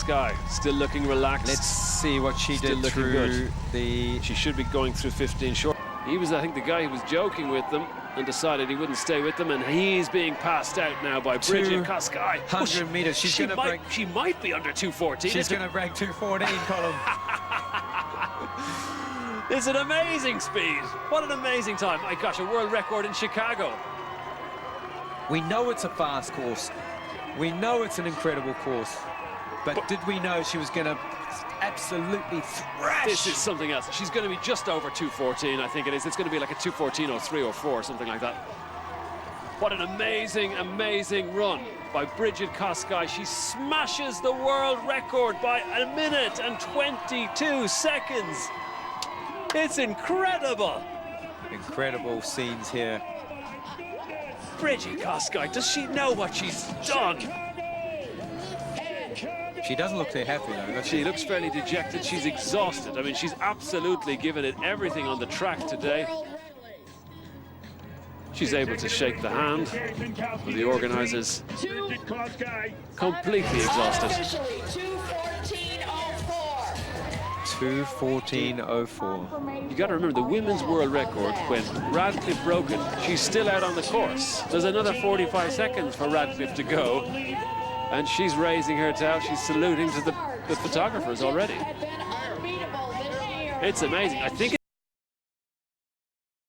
Kosgei, still looking relaxed. Let's see what she Still did looking through good. She should be going through 15 short. He was, I think, the guy who was joking with them and decided he wouldn't stay with them, and he's being passed out now by BRIGID KOSGEI. 100 meters. She might be under 2:14. She's going to break 2:14, Colin. It's an amazing speed. What an amazing time. My gosh, a world record in Chicago. We know it's a fast course. We know it's an incredible course. But did we know she was going to absolutely thrash? This is something else. She's going to be just over 2:14, I think it is. It's going to be like a 2:14.03 or 4, something like that. What an amazing, amazing run by BRIGID KOSGEI. She smashes the world record by 1 minute and 22 seconds. It's incredible. Incredible scenes here. BRIGID KOSGEI, does she know what she's done? She doesn't look too happy, though, does she? She looks fairly dejected. She's exhausted. I mean, she's absolutely given it everything on the track today. She's able to shake the hand of the organisers. Completely exhausted. 2:14.04. You got to remember the women's world record, when Radcliffe broke it, she's still out on the course. There's another 45 seconds for Radcliffe to go, and she's raising her towel. She's saluting to the photographers already. It's amazing. I think